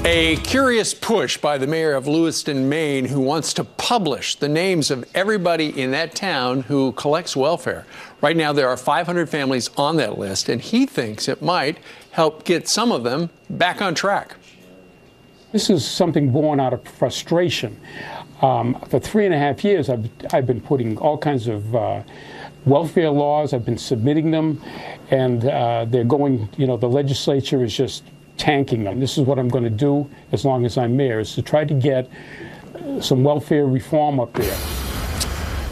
A curious push by the mayor of Lewiston, Maine, who wants to publish the names of everybody in that town who collects welfare. Right now, there are 500 families on that list, and he thinks it might help get some of them back on track. This is something born out of frustration. For 3.5 years, I've been putting all kinds of welfare laws. I've been submitting them, and they're going, the legislature is just tanking them. This is what I'm going to do as long as I'm mayor, is to try to get some welfare reform up there.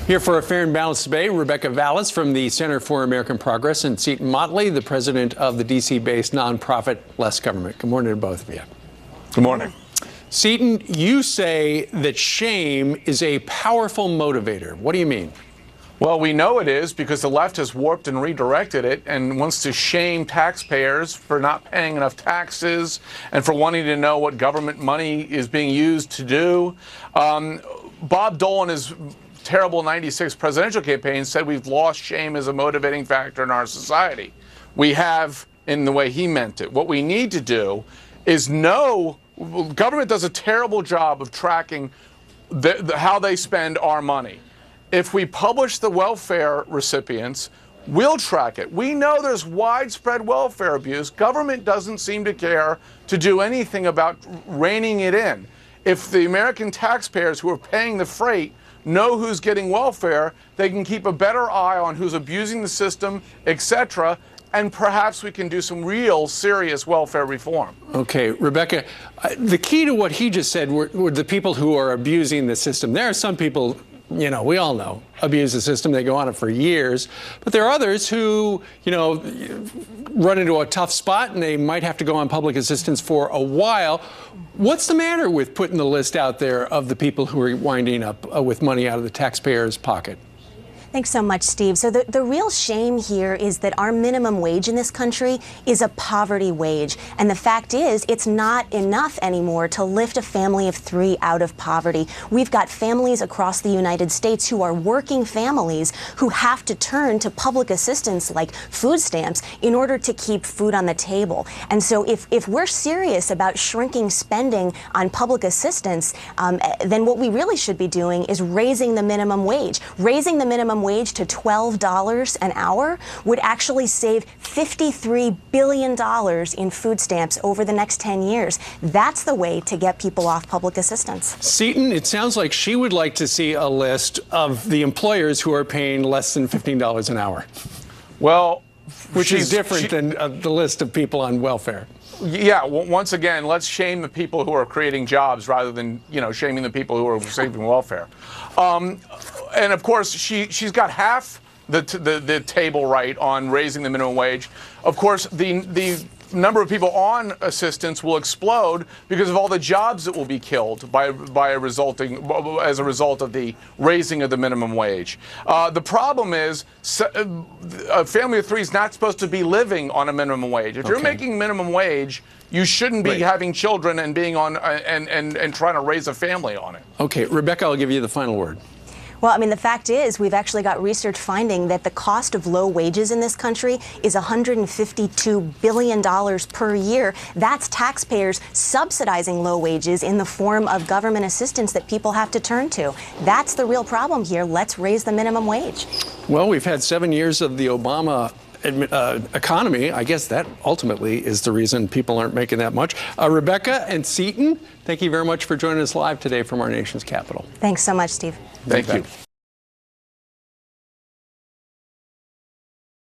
Here for a fair and balanced debate, Rebecca Vallis from the Center for American Progress and Seton Motley, the president of the D.C.-based nonprofit Less Government. Good morning to both of you. Good morning. Seton, you say that shame is a powerful motivator. What do you mean? Well, we know it is because the left has warped and redirected it and wants to shame taxpayers for not paying enough taxes and for wanting to know what government money is being used to do. Bob Dole in his terrible '96 presidential campaign said we've lost shame as a motivating factor in our society. We have, in the way he meant it. What we need to do is know government does a terrible job of tracking how they spend our money. If we publish the welfare recipients, we'll track it. We know there's widespread welfare abuse. Government doesn't seem to care to do anything about reining it in. If the American taxpayers who are paying the freight know who's getting welfare, they can keep a better eye on who's abusing the system, etc., and perhaps we can do some real serious welfare reform. Okay, Rebecca, the key to what he just said were the people who are abusing the system. There are some people, we all know, abuse the system. They go on it for years. But there are others who, run into a tough spot and they might have to go on public assistance for a while. What's the matter with putting the list out there of the people who are winding up with money out of the taxpayer's pocket? Thanks so much, Steve. So the real shame here is that our minimum wage in this country is a poverty wage. And the fact is, it's not enough anymore to lift a family of 3 out of poverty. We've got families across the United States who are working families who have to turn to public assistance like food stamps in order to keep food on the table. And so if we're serious about shrinking spending on public assistance, then what we really should be doing is raising the minimum wage. Raising the minimum wage to $12 an hour would actually save $53 billion in food stamps over the next 10 years. That's the way to get people off public assistance. Seton, it sounds like she would like to see a list of the employers who are paying less than $15 an hour. Well, which is different than the list of people on welfare. Yeah, once again, let's shame the people who are creating jobs rather than, shaming the people who are receiving welfare. And of course, she's got half the table right on raising the minimum wage. Of course, the number of people on assistance will explode because of all the jobs that will be killed as a result of the raising of the minimum wage. The problem is a family of 3 is not supposed to be living on a minimum wage. If you're making minimum wage, you shouldn't be having children and being on and trying to raise a family on it. Okay, Rebecca, I'll give you the final word. Well, the fact is, we've actually got research finding that the cost of low wages in this country is $152 billion per year. That's taxpayers subsidizing low wages in the form of government assistance that people have to turn to. That's the real problem here. Let's raise the minimum wage. Well, we've had 7 years of the Obama economy. I guess that ultimately is the reason people aren't making that much. Rebecca and Seton, thank you very much for joining us live today from our nation's capital. Thanks so much, Steve. Thank you.